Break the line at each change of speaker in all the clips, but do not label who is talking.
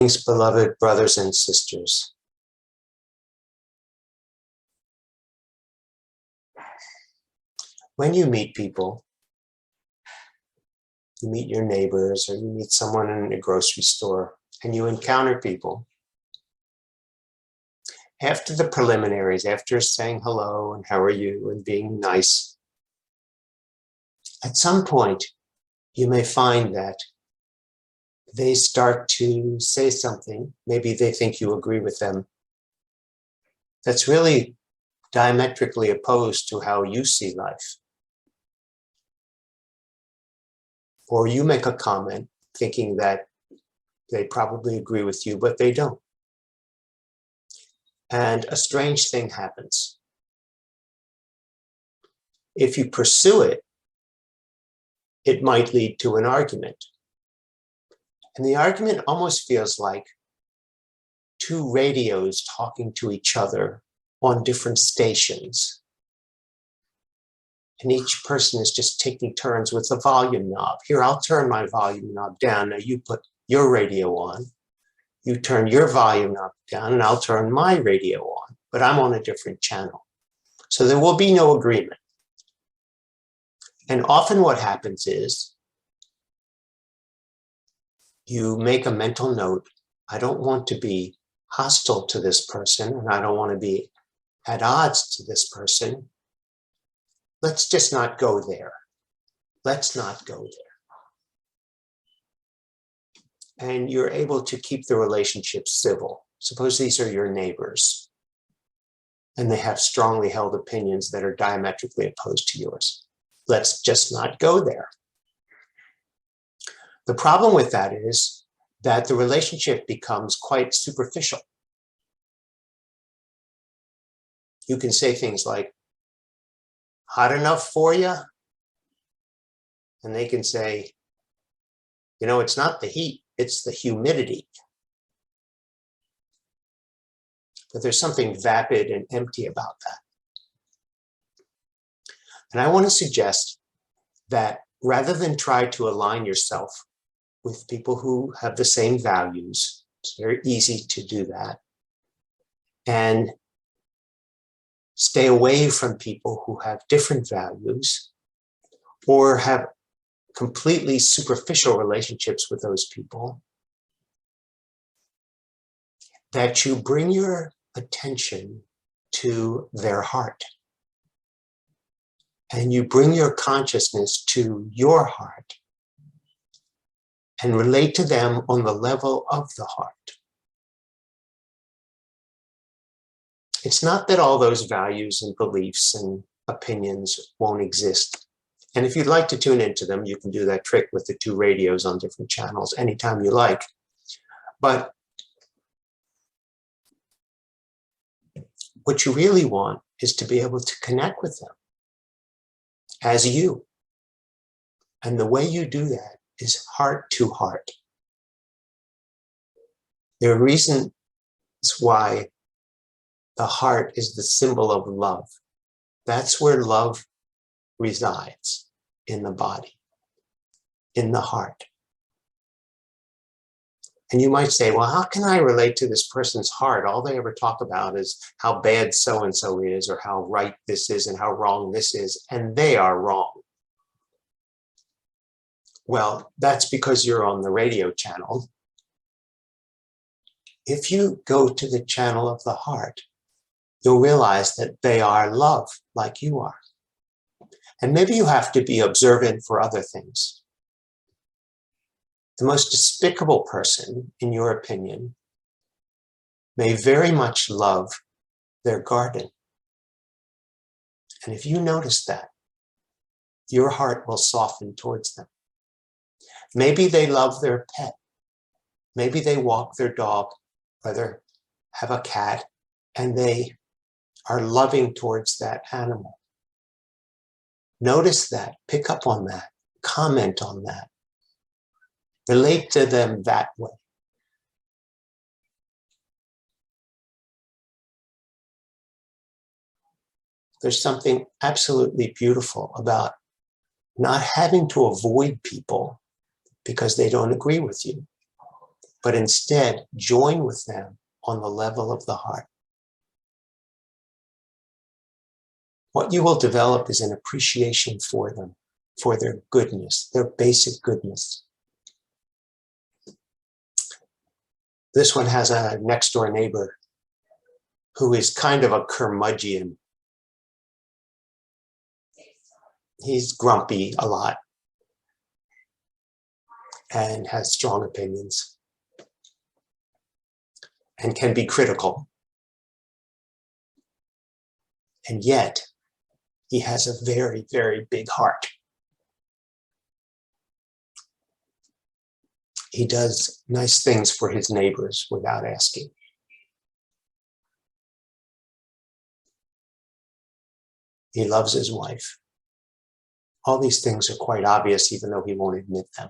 Greetings, beloved brothers and sisters. When you meet people, you meet your neighbors or you meet someone in a grocery store and you encounter people, after the preliminaries, after saying hello and how are you and being nice, at some point you may find that they start to say something, maybe they think you agree with them, that's really diametrically opposed to how you see life. Or you make a comment thinking that they probably agree with you, but they don't. And a strange thing happens. If you pursue it, it might lead to an argument. And the argument almost feels like two radios talking to each other on different stations. And each person is just taking turns with the volume knob. Here, I'll turn my volume knob down. Now you put your radio on. You turn your volume knob down and I'll turn my radio on, but I'm on a different channel. So there will be no agreement. And often what happens is you make a mental note. I don't want to be hostile to this person and I don't want to be at odds to this person. Let's just not go there. Let's not go there. And you're able to keep the relationship civil. Suppose these are your neighbors and they have strongly held opinions that are diametrically opposed to yours. Let's just not go there. The problem with that is that the relationship becomes quite superficial. You can say things like, hot enough for you? And they can say, you know, it's not the heat, it's the humidity. But there's something vapid and empty about that. And I want to suggest that rather than try to align yourself with people who have the same values, it's very easy to do that, and stay away from people who have different values or have completely superficial relationships with those people, that you bring your attention to their heart and you bring your consciousness to your heart and relate to them on the level of the heart. It's not that all those values and beliefs and opinions won't exist. And if you'd like to tune into them, you can do that trick with the two radios on different channels anytime you like. But what you really want is to be able to connect with them as you. And the way you do that is heart to heart. There are reasons why the heart is the symbol of love. That's where love resides, in the body, in the heart. And you might say, well, how can I relate to this person's heart? All they ever talk about is how bad so-and-so is, or how right this is, and how wrong this is, and they are wrong. Well, that's because you're on the radio channel. If you go to the channel of the heart, you'll realize that they are love like you are. And maybe you have to be observant for other things. The most despicable person, in your opinion, may very much love their garden. And if you notice that, your heart will soften towards them. Maybe they love their pet. Maybe they walk their dog, or they have a cat, and they are loving towards that animal. Notice that, pick up on that, comment on that, relate to them that way. There's something absolutely beautiful about not having to avoid people because they don't agree with you. but instead join with them on the level of the heart. What you will develop is an appreciation for them, for their goodness, their basic goodness. This one has a next door neighbor who is kind of a curmudgeon. He's grumpy a lot and has strong opinions and can be critical. And yet, he has a very, very big heart. He does nice things for his neighbors without asking. He loves his wife. All these things are quite obvious, even though he won't admit them.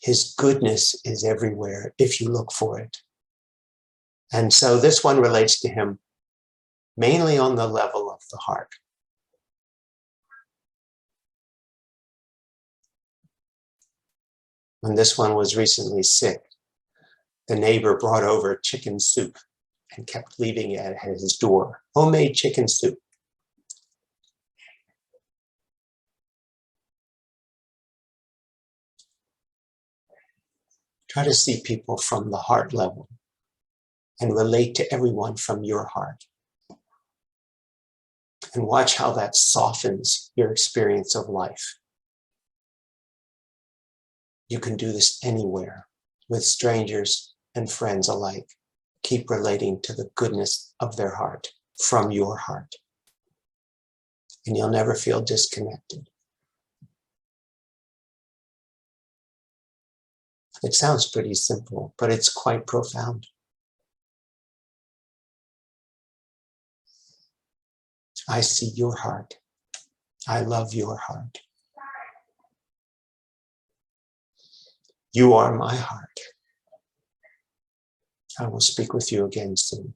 His goodness is everywhere if you look for it. And so this one relates to him mainly on the level of the heart. When this one was recently sick, the neighbor brought over chicken soup and kept leaving it at his door. Homemade chicken soup. Try to see people from the heart level and relate to everyone from your heart. And watch how that softens your experience of life. You can do this anywhere, with strangers and friends alike. Keep relating to the goodness of their heart, from your heart. And you'll never feel disconnected. It sounds pretty simple, but it's quite profound. I see your heart. I love your heart. You are my heart. I will speak with you again soon.